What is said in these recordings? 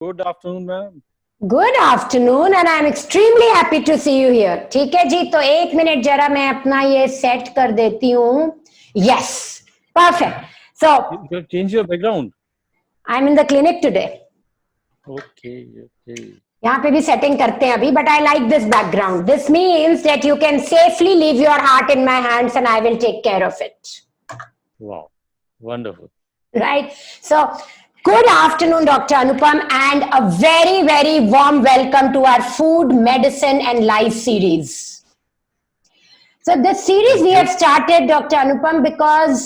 Good afternoon, ma'am. Good afternoon and I am extremely happy to see you here. ठीक है जी, तो एक minute जरा मैं अपना ये सेट कर देती हूँ. Yes, perfect. So You change your background. I am in the clinic today. Okay. यहाँ पे भी सेटिंग करते हैं अभी, but I like this background. This means that you can safely leave your heart in my hands and I will take care of it. Wow, wonderful. Right? So, good afternoon, Dr. Anupam, and a very, very warm welcome to our Food, Medicine, and Life series. So, this series we have started, Dr. Anupam, because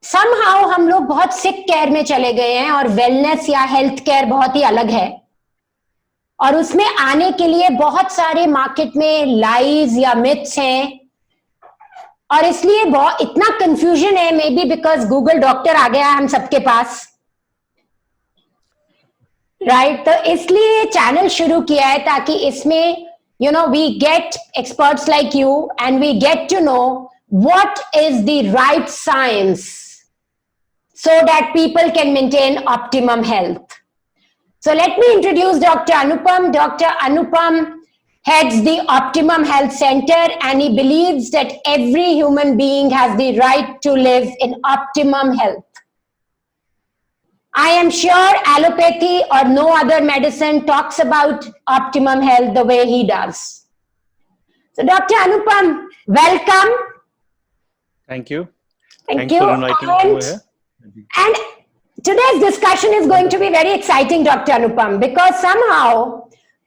somehow हम लोग बहुत sick care में चले गए हैं और wellness या health care बहुत ही अलग है. और उसमें आने के लिए बहुत सारे मार्केट में lies या myths हैं. और इसलिए बहुत इतना कंफ्यूजन है, may be because Google doctor आ गया हम सबके पास, राइट? तो इसलिए चैनल शुरू किया है ताकि इसमें we get experts like you and we get to know what is the right science so that people can maintain optimum health. So let me introduce Dr. Anupam. Dr. Anupam heads the Optimum Health Center and he believes that every human being has the right to live in optimum health. I am sure allopathy or no other medicine talks about optimum health the way he does. So Dr. Anupam, welcome. Thank you. Thank Thanks you. for inviting me over here. And today's discussion is going to be very exciting, Dr. Anupam, because somehow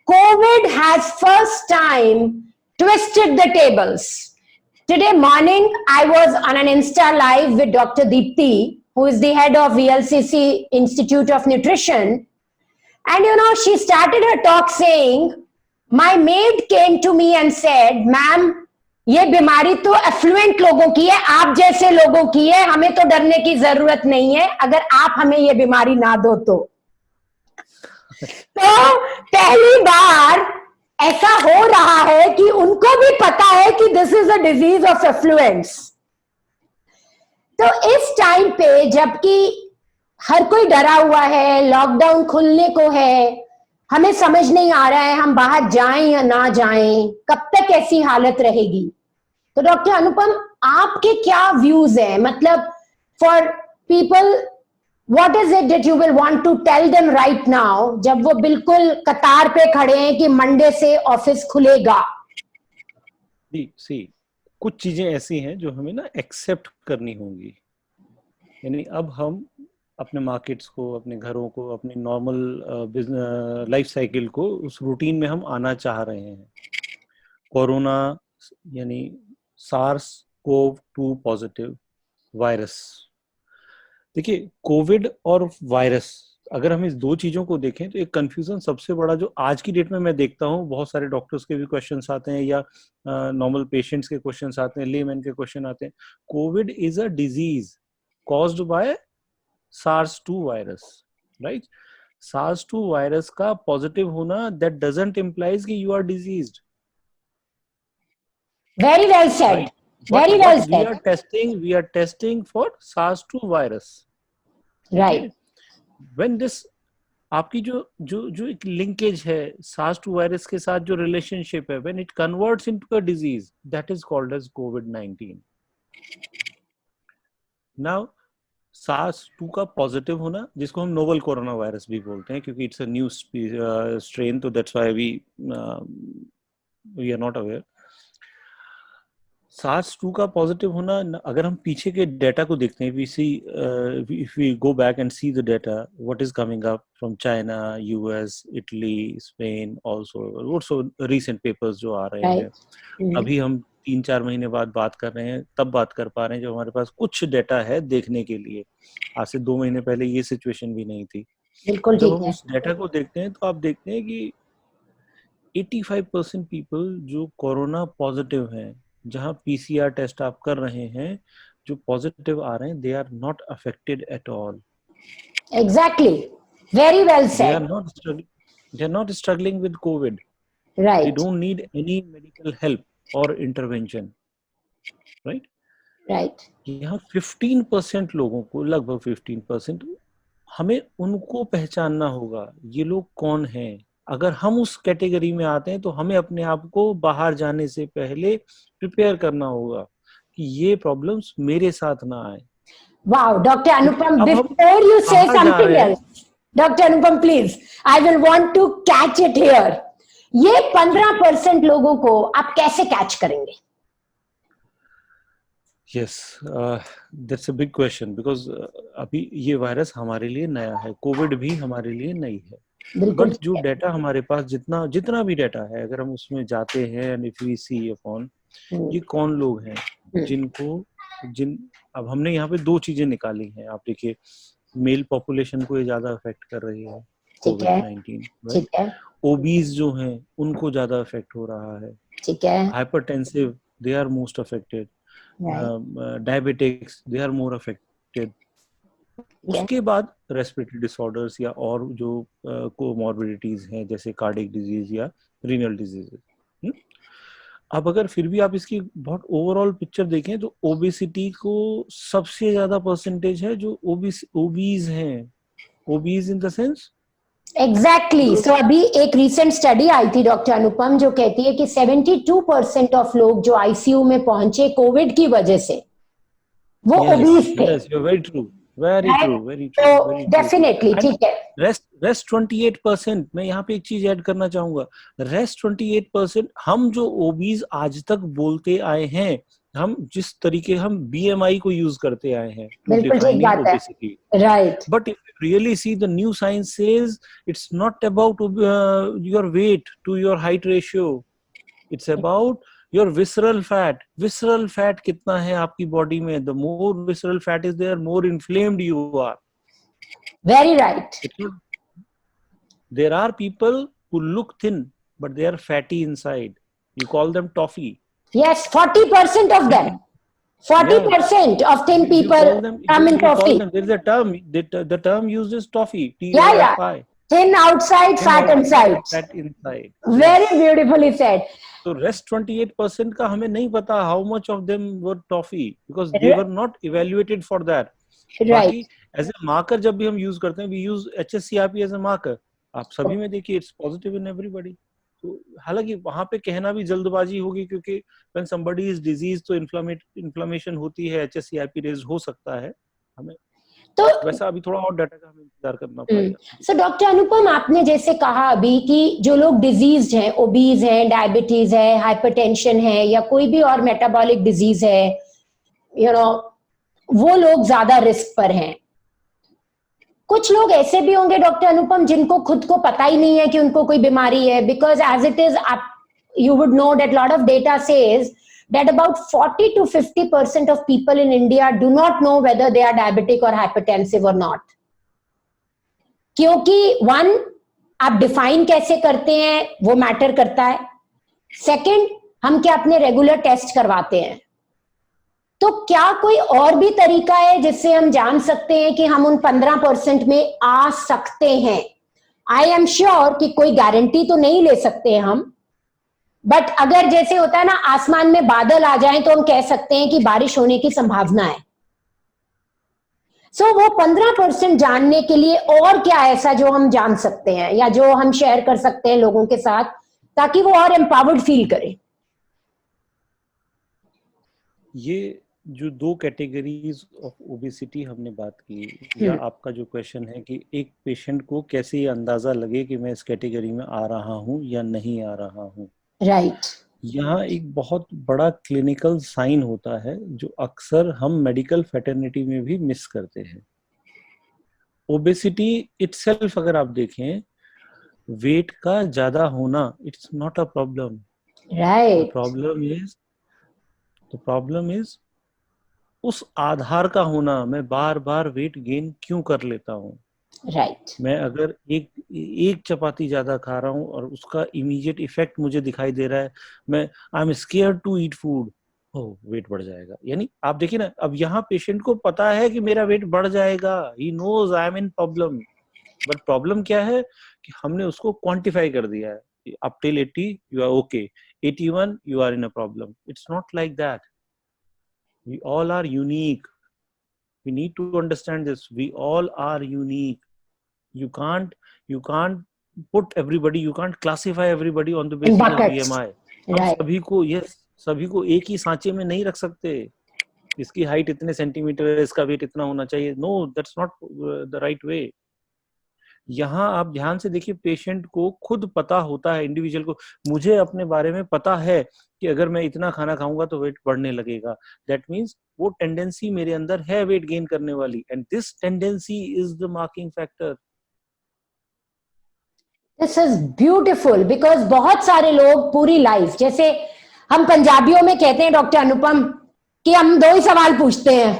COVID has first time twisted the tables. Today morning, I was on an Insta live with Dr. Deepti, who is the head of VLCC Institute of Nutrition. And she started her talk saying, my maid came to me and said, ma'am, ये बीमारी तो effluent लोगों की है, आप जैसे लोगों की है, हमें तो डरने की जरूरत नहीं है अगर आप हमें ये बीमारी ना दो तो पहली बार ऐसा हो रहा है कि उनको भी पता है कि this is a disease of affluence. तो इस टाइम पे जबकि हर कोई डरा हुआ है, लॉकडाउन खुलने को है, हमें समझ नहीं आ रहा है हम बाहर जाएं या ना जाएं, कब तक ऐसी हालत रहेगी. तो डॉक्टर अनुपम, आपके क्या व्यूज हैं? मतलब for people, what is it that you will want to tell them right now, जब वो बिल्कुल कतार पे खड़े हैं कि मंडे से ऑफिस खुलेगा? सी कुछ चीजें ऐसी हैं जो हमें ना एक्सेप्ट करनी होंगी. यानी अब हम अपने मार्केट्स को, अपने घरों को, अपने नॉर्मल बिजनेस लाइफ साइकिल को, उस रूटीन में हम आना चाह रहे हैं. कोरोना यानी SARS-CoV-2 पॉजिटिव वायरस. देखिए, कोविड और वायरस, अगर हम इस दो चीजों को देखें तो एक कंफ्यूजन सबसे बड़ा जो आज की डेट में मैं देखता हूँ, बहुत सारे डॉक्टर्स के भी क्वेश्चंस आते हैं या नॉर्मल पेशेंट्स के क्वेश्चंस आते हैं, लेमैन के क्वेश्चन आते हैं. COVID is a disease caused by SARS-2 virus, right? SARS-2 virus का पॉजिटिव होना दैट डजंट इम्प्लाइज कि you are diseased. Very well said. Right. Very well said. We are testing for SARS-2 virus. Right. Okay? When this आपकी जो एक linkage है SARS-2 virus के साथ, जो रिलेशनशिप है, when it converts into a disease, that is called as COVID-19. Now SARS-2 का positive होना, जिसको हम नोवल कोरोना वायरस भी बोलते हैं क्योंकि इट्स अ न्यू स्ट्रेन, तो that's why we are not aware. SARS-2 का पॉजिटिव होना, अगर हम पीछे के डेटा को देखते हैं, if we go back and see the data, what is coming up from China, US, Italy, Spain, also recent papers जो आ रहे हैं. अभी हम 3-4 महीने बाद बात कर रहे हैं, तब बात कर पा रहे हैं जब हमारे पास कुछ डेटा है देखने के लिए. आज से 2 महीने पहले ये सिचुएशन भी नहीं थी. जब हम उस डेटा को देखते हैं तो आप देखते हैं कि 85% पीपल जो कोरोना पॉजिटिव हैं, जहां PCR टेस्ट आप कर रहे हैं, जो पॉजिटिव आ रहे हैं, they are not affected at all. Exactly. Very well said. They are not struggling with COVID. Right. They don't need any medical help or intervention. Right? Right. यहाँ 15% लोगों को, लगभग 15% हमें उनको पहचानना होगा, ये लोग कौन हैं। अगर हम उस कैटेगरी में आते हैं तो हमें अपने आप को बाहर जाने से पहले प्रिपेयर करना होगा कि ये प्रॉब्लम्स मेरे साथ ना आए। Wow, Dr. क्योंकि Anupam, अब हम before you say बाहर जा something रहे हैं। else, Dr. Anupam, please, I will want to catch it here. ये 15% लोगों को आप कैसे कैच करेंगे? Yes, that's a big question, because अभी ये वायरस हमारे लिए नया है, कोविड भी हमारे लिए नई है। बिल्कुल बट जो डाटा हमारे पास, जितना जितना भी डाटा है, अगर हम उसमें जाते हैं and if we see upon, ये कौन लोग हैं जिनको जिन अब हमने यहाँ पे दो चीजें निकाली हैं। आप देखिए, मेल पॉपुलेशन को ये ज्यादा अफेक्ट कर रही है ठीक है, कोविड-19, ठीक राइट। है, ओबीज जो हैं उनको ज्यादा अफेक्ट हो रहा है। ठीक है, hypertensive, they are most affected. Right, diabetics, they are more affected. ठीक है, उसके बाद रेस्पिरेटरी डिसऑर्डर्स या और जो कोमॉर्बिडिटीज हैं, जैसे कार्डियक डिजीज या रीनल डिजीजेस। अब अगर फिर भी आप इसकी बहुत ओवरऑल पिक्चर देखें तो ओबेसिटी को सबसे ज्यादा परसेंटेज है जो ओबीज हैं। Obese in the sense, exactly. जो सो अभी एक रिसेंट स्टडी आई थी डॉक्टर अनुपम, जो कहती है कि 72% ऑफ लोग जो आईसीयू में पहुंचे कोविड की वजह से, वो यस ओबीस थे, yes, you are very true, very true, right? Very true, तो वेरी ट्रू। डेफिनेटली एंड ठीक है, रेस्ट 28%, मैं यहाँ पे एक चीज ऐड करना चाहूंगा। रेस्ट 28% हम जो ओबीज आज तक बोलते आए हैं, हम जिस तरीके हम बीएमआई को यूज करते आए हैं टू बिल्कुल ठीक डिफाइनिंग बात है, obesity, right, but if you really see, the new science says it's not about your weight to your height ratio, it's about your visceral fat. Visceral fat कितना है आपकी बॉडी में, the more visceral fat is there, more inflamed you are. Very right, It's not, there are people who look thin but they are fatty inside, you call them toffee. Yes, 40% of them, Yeah, 40% of thin you people call them, come in you call coffee. them, there is a term, the term used is toffee, Yeah, yeah. TOFI, Thin outside, thin fat outside, inside. fat inside. Very Yes. beautifully said. तो rest 28% का हमें नहीं पता how much of them were टॉफी, because they were not evaluated for that. Right. बाकी as a marker जब भी हम यूज करते हैं, we use HSCRP as a marker. आप सभी में देखिए इट्स पॉजिटिव इन एवरीबॉडी। तो हालांकि वहां पे कहना भी जल्दबाजी होगी, क्योंकि व्हेन समबडी इज डिजीज तो इन्फ्लेमेशन होती है, HSCRP रेज हो सकता है। हमें तो वैसा अभी थोड़ा और डाटा का हमें इंतजार करना पड़ेगा। सो डॉक्टर अनुपम, आपने जैसे कहा अभी कि जो लोग डिजीज हैं, ओबीज हैं, डायबिटीज है, हाइपरटेंशन है, या कोई भी और मेटाबॉलिक डिजीज है, यू नो, वो लोग ज्यादा रिस्क पर हैं। कुछ लोग ऐसे भी होंगे डॉक्टर अनुपम जिनको खुद को पता ही नहीं है कि उनको कोई बीमारी है, because as it is you would know that a lot of data says that about 40 to 50% of people in India do not know whether they are diabetic or hypertensive or not. क्योंकि one, आप define कैसे करते हैं वो matter करता है। Second, हम क्या अपने रेगुलर टेस्ट करवाते हैं। तो क्या कोई और भी तरीका है जिससे हम जान सकते हैं कि हम उन 15% में आ सकते हैं? आई एम श्योर कि कोई गारंटी तो नहीं ले सकते हम, बट अगर जैसे होता है ना, आसमान में बादल आ जाएं तो हम कह सकते हैं कि बारिश होने की संभावना है। सो वो 15% जानने के लिए और क्या ऐसा जो हम जान सकते हैं या जो हम शेयर कर सकते हैं लोगों के साथ, ताकि वो और एम्पावर्ड फील करें? ये जो दो कैटेगरीज ऑफ ओबेसिटी हमने बात की, या आपका जो क्वेश्चन है कि एक पेशेंट को कैसे ये अंदाजा लगे कि मैं इस कैटेगरी में आ रहा हूँ या नहीं आ रहा हूँ, राइट। यहाँ एक बहुत बड़ा क्लिनिकल साइन होता है जो अक्सर हम मेडिकल फैटर्निटी में भी मिस करते हैं। ओबेसिटी इटसेल्फ अगर आप देखें, वेट का ज्यादा होना it's not a problem. Right. Problem is उस आधार का होना, मैं बार बार वेट गेन क्यों कर लेता हूँ। राइट। मैं अगर एक चपाती ज्यादा खा रहा हूँ और उसका इमीडिएट इफेक्ट मुझे दिखाई दे रहा है, मैं I am scared to eat food, oh weight बढ़ जाएगा। यानी आप देखिए ना, अब यहाँ पेशेंट को पता है कि मेरा वेट बढ़ जाएगा, he knows I am in problem, but problem क्या है कि हमने उसको क्वांटिफाई कर दिया है, up till 80 you are okay, 81 you are in a problem. It's not like that, we all are unique. We need to understand this. We all are unique. You can't put everybody, you can't classify everybody on the In basis of buckets. BMI. हम Right. सभी को एक ही सांचे में नहीं रख सकते. इसकी हाइट इतने सेंटीमीटर है, इसका वेट इतना होना चाहिए. No, that's not the right way. यहाँ आप ध्यान से देखिए, पेशेंट को खुद पता होता है, इंडिविजुअल को. मुझे अपने बारे में पता है कि अगर मैं इतना खाना खाऊंगा तो वेट बढ़ने लगेगा. दैट मीन्स वो टेंडेंसी मेरे अंदर है वेट गेन करने वाली, and this tendency is the marking factor. This is beautiful, because बहुत सारे लोग पूरी लाइफ, जैसे हम पंजाबियों में कहते हैं डॉक्टर अनुपम, कि हम दो ही सवाल पूछते हैं,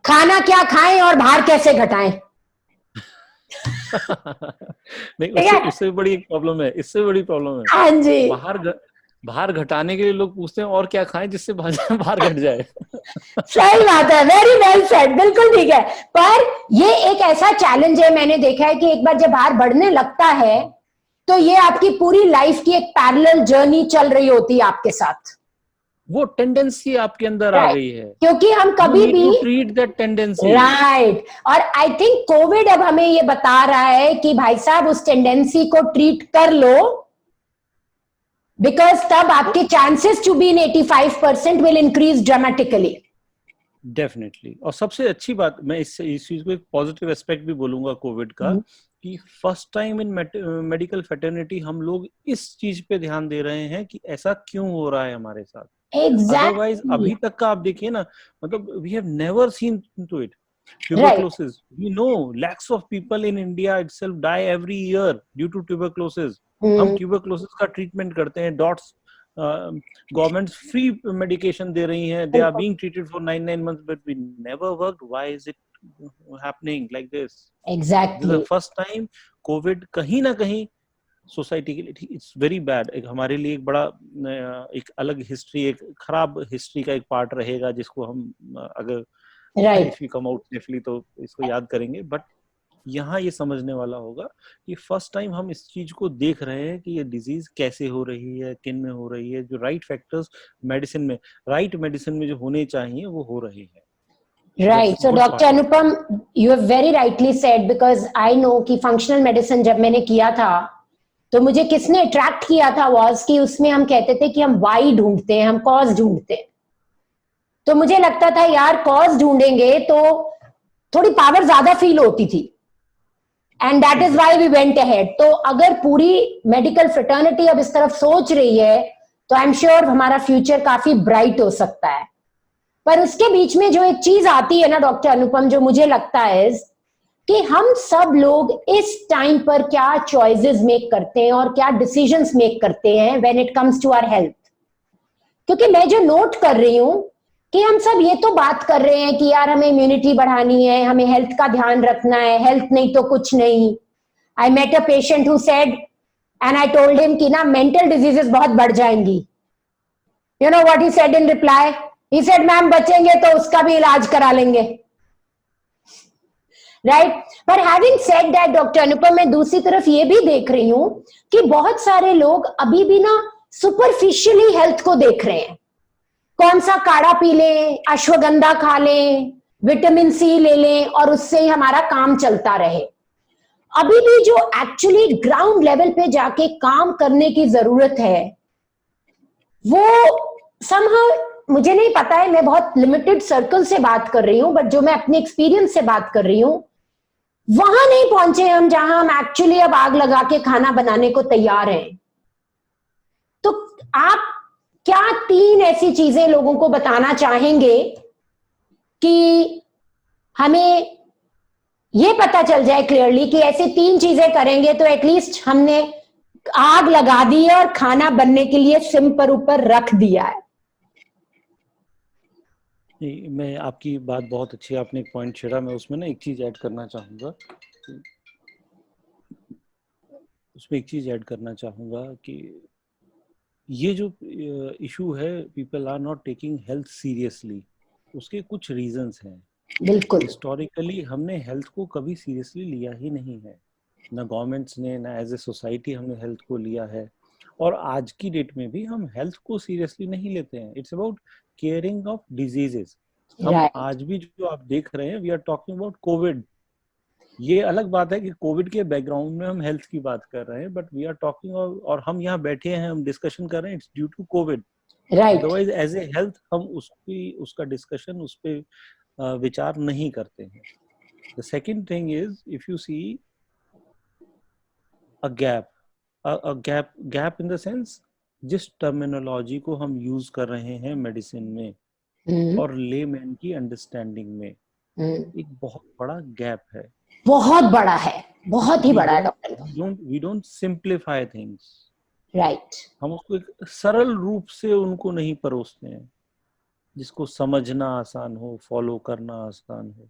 खाना क्या खाएं और भार कैसे घटाएं. नहीं, उससे बड़ी एक प्रॉब्लम है, इससे बड़ी प्रॉब्लम है. हाँ जी. बाहर घटाने के लिए लोग पूछते हैं और क्या खाएं जिससे बाहर घट जाए. सही बात है, वेरी वेल सेड, बिल्कुल ठीक है. पर ये एक ऐसा चैलेंज है, मैंने देखा है कि एक बार जब भार बढ़ने लगता है तो ये आपकी पूरी लाइफ की एक पैरेलल जर्नी चल रही होती है आपके साथ. वो टेंडेंसी आपके अंदर आ गई है, क्योंकि हम कभी भी ट्रीट दैट टेंडेंसी. राइट. और आई थिंक कोविड अब हमें ये बता रहा है कि भाई साहब उस टेंडेंसी को ट्रीट कर लो, बिकॉज तब आपके chances to be in 85% will increase dramatically. Definitely. और सबसे अच्छी बात, मैं इस चीज को एक पॉजिटिव एस्पेक्ट भी बोलूंगा कोविड का, कि first time in medical fraternity हम लोग इस चीज पे ध्यान दे रहे हैं कि ऐसा क्यों हो रहा है हमारे साथ. अदरवाइज अभी तक का आप देखिए ना, मतलब we have never seen to it. Tuberculosis. We know lakhs of people in India itself die every year due to tuberculosis. हम tuberculosis का ट्रीटमेंट करते हैं. डॉट्स गवर्नमेंट फ्री मेडिकेशन दे रही हैं. They are being treated for 9 months, but we never worked. Why is it happening like this? Exactly. This is the first time COVID कहीं ना कहीं society के लिए इट्स वेरी बैड. एक हमारे लिए एक बड़ा एक अलग हिस्ट्री, एक खराब हिस्ट्री का एक पार्ट रहेगा, जिसको हम अगर if you come out safely तो इसको याद करेंगे. बट यहाँ ये समझने वाला होगा कि फर्स्ट टाइम हम इस चीज को देख रहे हैं कि ये डिजीज कैसे हो रही है, किन में हो रही है. जो राइट फैक्टर्स मेडिसिन में, राइट मेडिसिन में जो होने चाहिए वो हो रहे हैं. Right. So Dr. Anupam, you have very rightly said, because I know कि functional medicine जब मैंने किया था तो मुझे किसने अट्रैक्ट किया था was कि उसमें हम कहते थे कि हम why ढूंढते हैं, हम cause ढूंढते हैं. तो मुझे लगता था यार cause ढूंढेंगे तो थोड़ी पावर ज्यादा फील होती थी, and that is why we went ahead. तो अगर पूरी मेडिकल फ्रेटर्निटी अब इस तरफ सोच रही है तो आई एम श्योर हमारा फ्यूचर काफी ब्राइट हो सकता है. पर उसके बीच में जो एक चीज आती है ना डॉक्टर अनुपम, जो मुझे लगता है कि हम सब लोग इस टाइम पर क्या चॉइसेस मेक करते हैं और क्या डिसीजंस मेक करते हैं when it comes to our health. क्योंकि मैं जो नोट कर रही हूं कि हम सब ये तो बात कर रहे हैं कि यार हमें इम्यूनिटी बढ़ानी है, हमें हेल्थ का ध्यान रखना है, हेल्थ नहीं तो कुछ नहीं. I met a patient who said, and I told him कि ना मेंटल डिजीजेस बहुत बढ़ जाएंगी. You know what he said in reply? He said ma'am बचेंगे तो उसका भी इलाज करा लेंगे. राइट. पर having said that doctor Anupam, मैं दूसरी तरफ ये भी देख रही हूं कि बहुत सारे लोग अभी भी ना सुपरफिशियली हेल्थ को देख रहे हैं. कौन सा काढ़ा पी लें, अश्वगंधा खा लें, विटामिन सी ले लें और उससे ही हमारा काम चलता रहे. अभी भी जो एक्चुअली ग्राउंड लेवल पे जाके काम करने की जरूरत है वो somehow, मुझे नहीं पता है, मैं बहुत लिमिटेड सर्कल से बात कर रही हूं, बट जो मैं अपने एक्सपीरियंस से बात कर रही हूं वहां नहीं पहुंचे हम जहां हम एक्चुअली अब आग लगा के खाना बनाने को तैयार हैं. तो आप क्या 3 ऐसी चीजें लोगों को बताना चाहेंगे कि हमें ये पता चल जाए क्लियरली कि ऐसे 3 चीजें करेंगे तो एटलीस्ट हमने आग लगा दी है और खाना बनने के लिए सिम पर ऊपर रख दिया है. मैं आपकी बात बहुत अच्छी, आपने एक पॉइंट छेड़ा, मैं उसमें ना एक चीज ऐड करना चाहूंगा. कि ये जो इशू है, people are not taking health seriously, उसके कुछ रीजंस हैं. बिल्कुल. हिस्टोरिकली हमने हेल्थ को कभी सीरियसली लिया ही नहीं है, ना गवर्नमेंट्स ने, ना एज ए सोसाइटी हमने हेल्थ को लिया है. और आज की डेट में भी हम हेल्थ को सीरियसली नहीं लेते हैं. It's about caring of diseases. हम Right. आज भी जो आप देख रहे हैं, we are talking about COVID. ये अलग बात है कि कोविड के बैकग्राउंड में हम हेल्थ की बात कर रहे हैं, बट वी आर टॉकिंग, और हम यहाँ बैठे हैं, हम डिस्कशन कर रहे हैं, it's due to COVID. Right. Otherwise as a health हम उसका डिस्कशन, उस पे विचार नहीं करते हैं. The second thing is, if you see a gap, gap in the sense, जिस टर्मिनोलॉजी को हम यूज कर रहे हैं मेडिसिन में हम्म, और लेमैन की अंडरस्टैंडिंग में, एक बहुत बड़ा गैप है. बहुत बड़ा है, बहुत ही we बड़ा है don't doctor. we don't simplify things. Right. हम उसको एक सरल रूप से उनको नहीं परोसते हैं, जिसको समझना आसान हो, फॉलो करना आसान हो.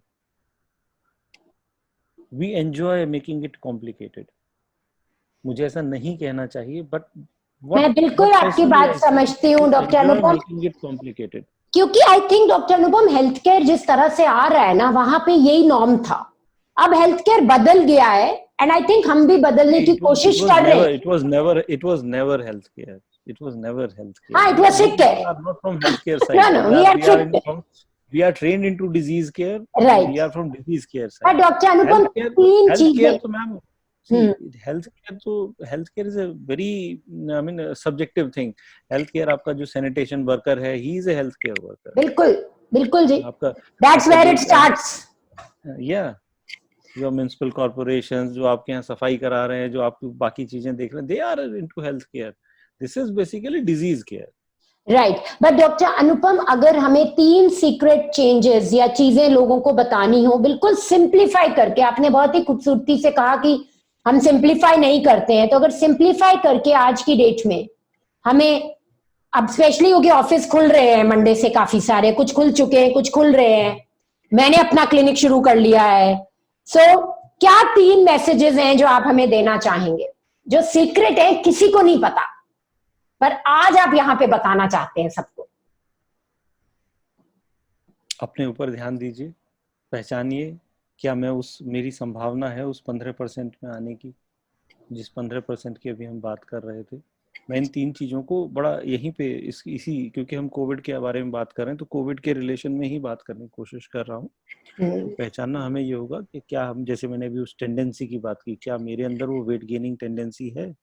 we enjoy making it complicated. मुझे ऐसा नहीं कहना चाहिए, मैं बिल्कुल what आपकी personally बात I see, समझती हूँ we doctor enjoy Anupam, making it complicated. क्योंकि I think doctor Anupam health care जिस तरह से आ रहा है ना, वहां पे यही नॉर्म था। अब हेल्थ केयर बदल गया है एंड आई थिंक हम भी बदलने की कोशिश कर रहे हैं। It was never healthcare. It was never healthcare. हाँ, it was sick We care. are not from healthcare no side. No, we are sick care. We are trained into disease care. We right. are from disease care पर side. Doctor Anupam Healthcare, तीन healthcare चीजें। तो ma'am, see, healthcare is a very, I mean, a subjective thing. Healthcare आपका जो sanitation worker है, he is a healthcare worker. बिल्कुल बिल्कुल जी, आपका दैट्स आपका वेयर जो इट स्टार्ट्स। yeah, जो म्युनिसिपल कॉर्पोरेशंस जो आपके यहाँ सफाई करा रहे हैं, जो आप बाकी चीजें देख रहे हैं, they are into health care. This is basically disease care. Right, but doctor Anupam अगर हमें 3 सीक्रेट चेंजेस या चीजें लोगों को बतानी हो, बिल्कुल सिंप्लीफाई करके, आपने बहुत ही खूबसूरती से कहा कि हम सिंप्लीफाई नहीं करते हैं, तो अगर सिंप्लीफाई करके आज की डेट में हमें, अब स्पेशली क्योंकि ऑफिस खुल रहे हैं मंडे से, काफी सारे, कुछ खुल चुके हैं, कुछ खुल रहे हैं, मैंने अपना क्लिनिक शुरू कर लिया है, सो क्या 3 मैसेजेस हैं जो आप हमें देना चाहेंगे, जो सीक्रेट है, किसी को नहीं पता, पर आज आप यहाँ पे बताना चाहते हैं सबको? अपने ऊपर ध्यान दीजिए, पहचानिए क्या मैं मेरी संभावना है उस 15% में आने की, जिस 15% की अभी हम बात कर रहे थे. मैं इन 3 चीजों को बड़ा यहीं पे इसी, क्योंकि हम कोविड के बारे में बात कर रहे हैं, तो कोविड के रिलेशन में ही बात करने की कोशिश कर रहा हूँ. तो पहचानना हमें ये होगा कि क्या हम, जैसे मैंने अभी उस टेंडेंसी की बात की, क्या मेरे अंदर वो वेट गेनिंग टेंडेंसी है.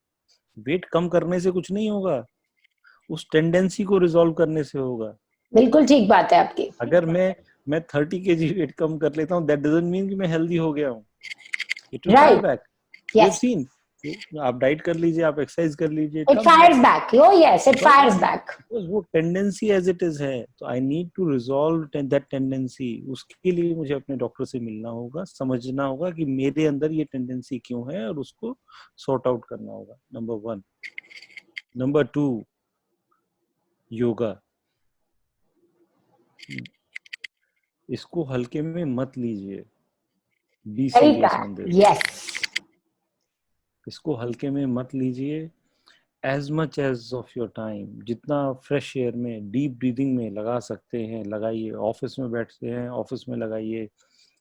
वेट कम करने से कुछ नहीं होगा, उस टेंडेंसी को रिजॉल्व करने से होगा. बिल्कुल ठीक बात है आपकी। अगर मैं 30 kg वेट कम कर लेता हूँ, दैट डजंट मीन कि मैं हेल्दी हो गया हूँ. It will fire right, back. We have yes, seen. आप डाइट कर लीजिए, आप एक्सरसाइज कर लीजिए, it it comes fires back. Back, oh yes, it fires back. Because वो टेंडेंसी एज इट इज है, तो I need to resolve that tendency. उसके लिए मुझे अपने डॉक्टर से मिलना होगा, समझना होगा कि मेरे अंदर ये टेंडेंसी क्यों है, और उसको सॉर्ट आउट करना होगा. नंबर 1. नंबर 2, योगा. इसको हल्के में मत लीजिए. बी सही सीरियस कहा, ऑन दिस. यस, इसको हल्के में मत लीजिए. As much as of your time, जितना फ्रेश एयर में, डीप ब्रीदिंग में लगा सकते हैं लगाइए. ऑफिस में बैठते हैं, ऑफिस में लगाइए.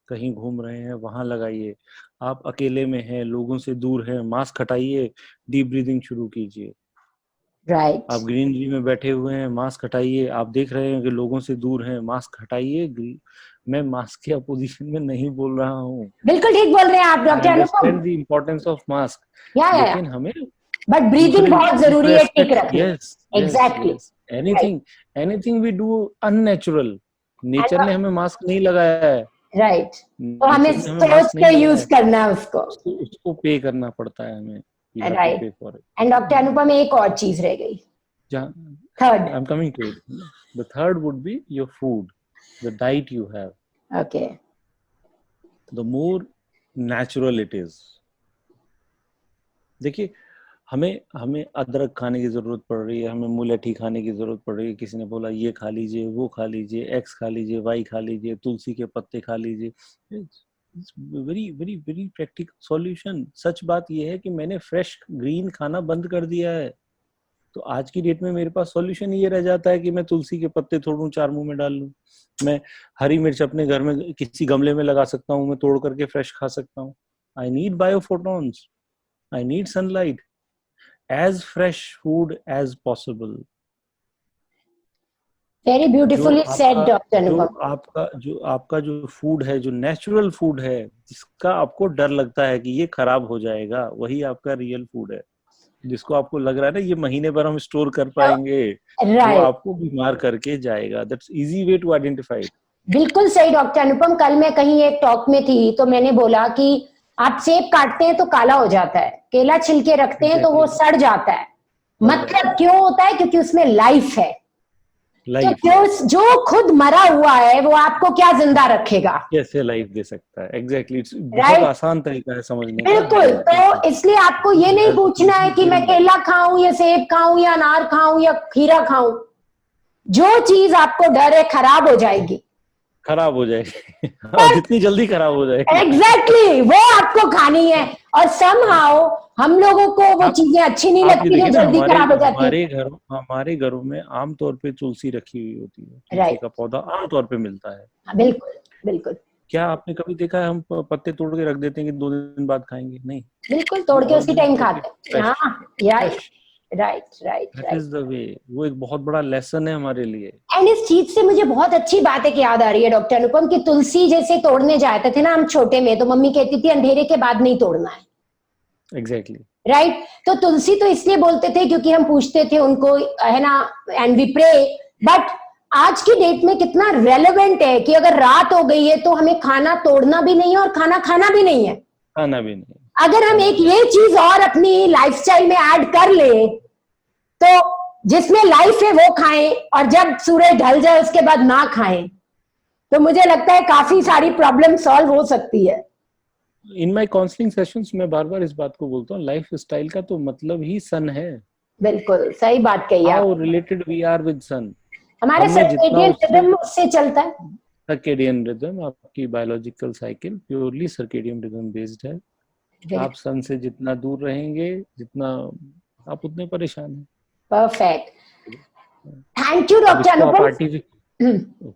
कहीं घूम रहे हैं, वहां लगाइए. आप अकेले में हैं, लोगों से दूर हैं, मास्क हटाइए, डीप ब्रीदिंग शुरू कीजिए. राइट। आप ग्रीनरी में बैठे हुए हैं, मास्क हटाइए. आप देख रहे हैं कि लोगों से दूर हैं, मास्क हटाइए. मैं मास्क के अपोजिशन में नहीं बोल रहा हूँ. बिल्कुल ठीक बोल रहे हैं आप आई doctor Anupam. Understand the importance of mask, या, लेकिन हमें बट ब्रीदिंग दूसरे बहुत जरूरी है ठीक रेस्पेक्ट. रखनी। Yes, yes, exactly, yes. Right, anything we do unnatural. Nature ने हमें मास्क नहीं लगाया है. राइट, तो हमें नेचर ने हमें सोच मास्क नहीं के लगाया यूज है. करना है उसको। उसको पे करना पड़ता है हमें. वी हैव टू राइट, पे फॉर इट. एंड डॉक्टर अनुपम एक और चीज रह गई, third. I'm coming to it. The third would be your food, the diet you have. Okay, The more natural it is. देखिए, हमें हमें अदरक खाने की जरूरत पड़ रही है, हमें मुलैठी खाने की जरूरत पड़ रही है. किसी ने बोला ये खा लीजिए, वो खा लीजिए, एक्स खा लीजिए, वाई खा लीजिए, तुलसी के पत्ते खा लीजिए. Very very very practical solution. सच बात यह है कि मैंने फ्रेश ग्रीन खाना बंद कर दिया है, तो आज की डेट में मेरे पास सॉल्यूशन ये रह जाता है कि मैं तुलसी के पत्ते तोड़ूं, 4 मुंह में डाल लूं. मैं हरी मिर्च अपने घर में किसी गमले में लगा सकता हूं, मैं तोड़ करके फ्रेश खा सकता हूं. I need biophotons, I need sunlight. as fresh food as possible. Very beautifully said doctor Anupam. जो आपका जो फूड है, जो नेचुरल फूड है, जिसका आपको डर लगता है कि ये खराब हो जाएगा, वही आपका रियल फूड है। जिसको आपको लग रहा है ना ये महीने भर हम स्टोर कर पाएंगे, वो राइट, आपको बीमार करके जाएगा। That's easy way to identify. बिल्कुल सही डॉक्टर अनुपम। कल मैं कहीं एक टॉक में थी तो मैंने बोला कि आप सेब काटते हैं तो काला हो जाता है, केला छिलके रखते हैं तो वो एग्जैक्टली, सड़ जाता है। बढ़ जाता मतलब है। क्यों होता है? क्योंकि उसमें लाइफ है। तो लाइफ है, जो खुद मरा हुआ है वो आपको क्या जिंदा रखेगा? कैसे लाइफ दे सकता है? एग्जैक्टली, इट्स बहुत राइट, आसान तरीका है समझने का। बिल्कुल। तो इसलिए आपको ये नहीं हैज पूछना है इजी कि मैं वेरी। केला खाऊं या सेब खाऊं या अनार खाऊं या खीरा खाऊं। जो चीज आपको डर है खराब हो जाएगी, खराब हो जाएगी और जितनी जल्दी खराब हो जाएगी। एग्जैक्टली वो आपको खानी है। और समहाउ हम लोगों को वो आप चीजें अच्छी नहीं आप ये लगती जो देखिए ना, जल्दी हमारे खराब हो जाती है। हमारे घरों में आमतौर पे तुलसी रखी हुई होती है। तुलसी राइट, का पौधा आमतौर पे मिलता है। बिल्कुल बिल्कुल। क्या आपने कभी देखा है हम पत्ते तोड़ के रख देते हैं कि 2 दिन बाद खाएंगे? नहीं, बिल्कुल वी तोड़ के उसी ऑलवेज टाइम कीप इट खाते हैं। फ्रेश। हाँ, या fresh, right right that right. Is the way. वो एक बहुत बड़ा लेसन है हमारे लिए। एंड इस चीज से मुझे बहुत अच्छी बात एक याद आ रही है डॉक्टर अनुपम कि तुलसी जैसे तोड़ने जाते थे ना हम छोटे में, तो मम्मी कहती थी अंधेरे के बाद नहीं तोड़ना है। एग्जैक्टली। राइट, तो तुलसी तो इसलिए बोलते थे क्योंकि हम पूछते थे उनको, है ना, एंड वी प्रे। बट आज की डेट में कितना रेलेवेंट है कि अगर रात हो गई है तो हमें खाना तोड़ना भी नहीं है और खाना खाना भी नहीं है। खाना भी नहीं, अगर हम खाना एक भी ये चीज और अपनी लाइफस्टाइल में ऐड कर ले तो जिसमें लाइफ है वो खाएं, और जब सूरज ढल जाए उसके बाद ना खाएं, तो मुझे लगता है काफी सारी प्रॉब्लम सॉल्व हो सकती है। नहीं। इन माय काउंसलिंग सेशंस में बार बार इस बात को बोलता हूँ, लाइफ स्टाइल का तो मतलब ही सन है। बिल्कुल सही बात कही आप। How related we are with sun. हमारे हमने जितना सर्केडियन उससे, रिदम उससे चलता है। सर्केडियन रिदम, आपकी biological cycle purely circadian rhythm based है। आप सन से जितना दूर रहेंगे, जितना आप उतने परेशान हैं। परफेक्ट। थैंक यू अब डॉक्टर इसको आप Anupam.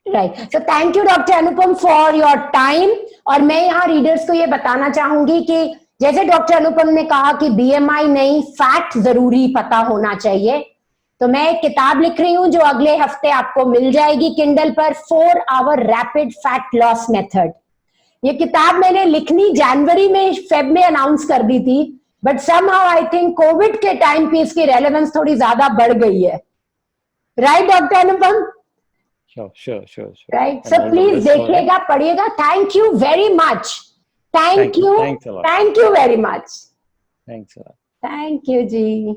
Right, so thank you doctor Anupam for your time. और मैं यहाँ रीडर्स को ये बताना चाहूंगी कि जैसे डॉक्टर अनुपम ने कहा कि बीएमआई नहीं, फैक्ट जरूरी पता होना चाहिए। तो मैं एक किताब लिख रही हूं जो अगले हफ्ते आपको मिल जाएगी किंडल पर, 4 hour rapid fat loss method. ये किताब मैंने लिखनी जनवरी में, फेब में अनाउंस कर दी थी, but somehow I think COVID के टाइम पे इसकी रेलेवेंस थोड़ी ज्यादा बढ़ गई है। Right doctor Anupam? Sure sure sure sure, right, and so all the please best for it. देखिएगा, पढ़िएगा। Thank you very much. Thank thank you, you, thanks a lot, thank you very much. Thanks a lot. Thank you ji.